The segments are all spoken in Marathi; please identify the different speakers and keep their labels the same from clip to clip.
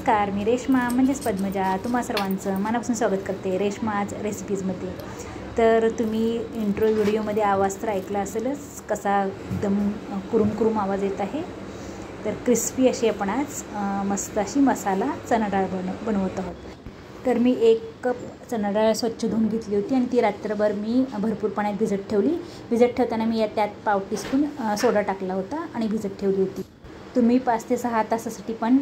Speaker 1: नमस्कार, मी रेश्मा म्हणजेच पद्मजा तुम्हा सर्वांचं मनापासून स्वागत करते रेश्माज रेसिपीजमध्ये। तर तुम्ही इंट्रो व्हिडिओमध्ये आवाज तर ऐकला असेलच, कसा एकदम कुरुम आवाज येत आहे। तर क्रिस्पी अशी आपण आज मस्त अशी मसाला चणा डाळ बनवत आहोत। तर मी 1 कप चणा डाळ स्वच्छ धुवून घेतली होती आणि ती रात्रभर मी भरपूर पाण्यात भिजत ठेवली। भिजत ठेवताना मी त्यात पाव टीस्पून सोडा टाकला होता आणि भिजत ठेवली होती। तुम्ही 5 ते 6 तासासाठी पण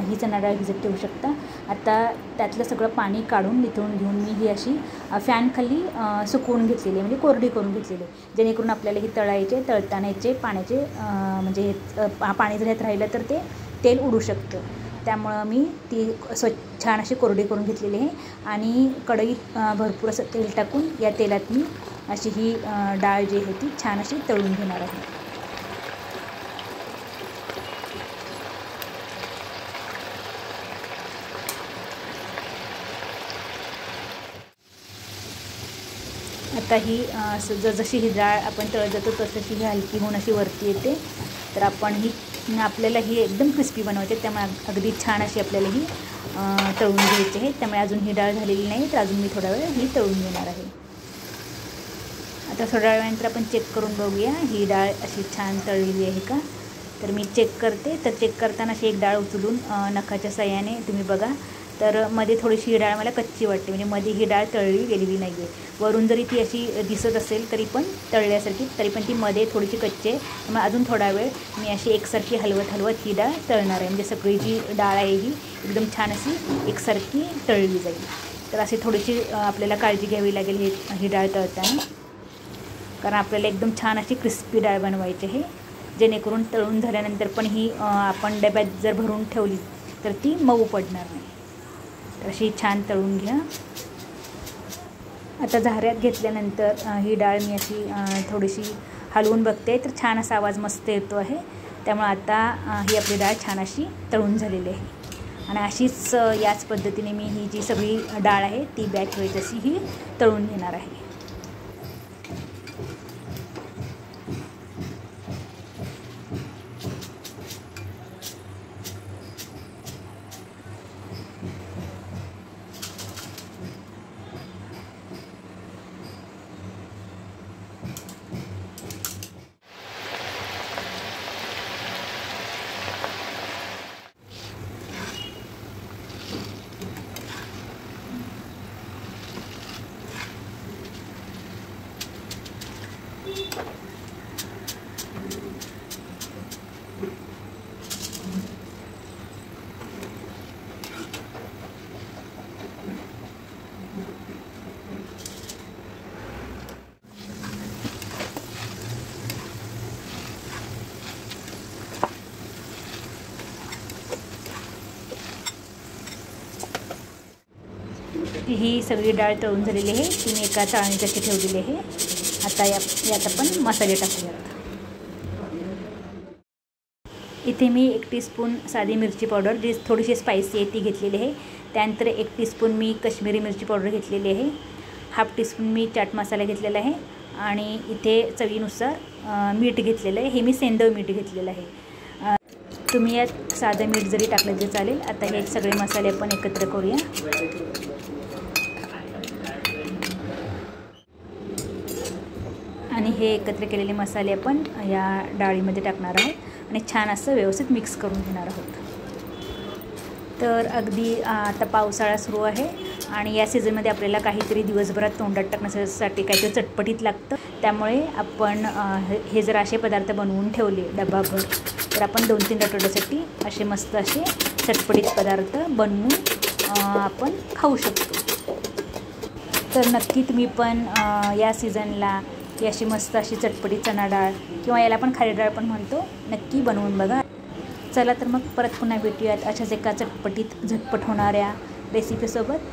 Speaker 1: ही चणा डाळ भिजत ठेवू शकता। आता त्यातलं सगळं पाणी काढून निथळून घेऊन मी ही अशी फॅन खाली सुकवून घेतलेली, म्हणजे कोरडी करून घेतलेली, जेणेकरून आपल्याला ही तळताना याचे पाण्याचे म्हणजे पाणी जर ह्यात राहिलं तर ते तेल उडू शकतं। त्यामुळं मी ती छान अशी कोरडी करून घेतलेली आहे आणि कढईत भरपूर असं तेल टाकून या तेलात मी अशी ही डाळ जी आहे ती छान अशी तळून घेणार आहे। आता ही जशी ही डाळ आपण तळत जातो तशी ही हलकी होऊन अशी वरती येते। तर आपण आपल्याला ही एकदम क्रिस्पी बनवायची, त्यामुळे अगदी छान अशी आपल्याला ही तळून घ्यायची आहे। त्यामुळे अजून ही डाळ झालेली नाही, तर अजून मी थोडा वेळ ही तळून घेणार आहे। आता थोड्या वेळानंतर आपण चेक करून बघूया ही डाळ अशी छान तळलेली आहे का। तर मी चेक करते, तर चेक करताना अशी एक डाळ उचलून नखाच्या साह्याने तुम्ही बघा, तर मध्ये थोडीशी ही डाळ मला कच्ची वाटते, म्हणजे मध्ये ही डाळ तळली गेलेली नाही आहे। वरून जरी ती अशी दिसत असेल तरी पण तळल्यासारखी, तरी पण ती मध्ये थोडीशी कच्ची आहे। मग अजून थोडा वेळ मी अशी एकसारखी हलवत ही डाळ तळणार आहे, म्हणजे सगळी जी डाळ आहे ही एकदम छान अशी एकसारखी तळली जाईल। तर अशी थोडीशी आपल्याला काळजी घ्यावी लागेल ही डाळ तळताना, कारण आपल्याला एकदम छान अशी क्रिस्पी डाळ बनवायची आहे, जेणेकरून तळून झाल्यानंतर पण ही आपण डब्यात जर भरून ठेवली तर ती मऊ पडणार नाही। तर अशी छान तळून घ्या। आता झाऱ्यात घेतल्यानंतर ही डाळ मी अशी थोडीशी हलवून बघते, तर छान असा आवाज मस्त येतो आहे। त्यामुळे आता ही आपली डाळ छान अशी तळून झालेली आहे आणि अशीच याच पद्धतीने मी ही जी सगळी डाळ आहे ती बॅच वाईज अशी ही तळून घेणार आहे। ही सगळी डाळ तळून झालेली आहे, ती मी एका चाळणीत अशी ठेवलेली आहे। आता यात आपण मसाले टाकूयात। इथे मी 1 टीस्पून साधी मिरची पावडर जी थोडीशी स्पायसी आहे ती घेतलेली आहे। त्यानंतर 1 टीस्पून मी कश्मीरी मिरची पावडर घेतलेली आहे। 1/2 टीस्पून मी चाट मसाला घेतलेला आहे आणि इथे चवीनुसार मीठ घेतलेलं आहे। हे मी सेंधव मीठ घेतलेलं आहे, तुम्ही यात साधं मीठ जरी टाकलं तरी चालेल। आता हे सगळे मसाले आपण एकत्र करूया आणि हे एकत्र केलेले मसाले आपण या डाळीमध्ये टाकणार आहोत आणि छान असं व्यवस्थित मिक्स करून घेणार आहोत। तर अगदी आता पावसाळा सुरू आहे आणि या सीझनमध्ये आपल्याला काहीतरी दिवसभरात तोंडात टाकण्यासाठी काहीतरी चटपटीत लागतं। त्यामुळे आपण हे जर असे पदार्थ बनवून ठेवले डब्बाभर, तर आपण 2-3 आठवड्यासाठी असे मस्त असे चटपटीत पदार्थ बनवून आपण खाऊ शकतो। तर नक्की तुम्ही पण या सीझनला ही अशी मस्त अशी चटपटीत चणा डाळ किंवा याला आपण खारी डाळ पण म्हणतो, नक्की बनवून बघा। चला तर मग परत पुन्हा भेटूयात अशाच एका चटपटीत झटपट होणाऱ्या रेसिपीसोबत।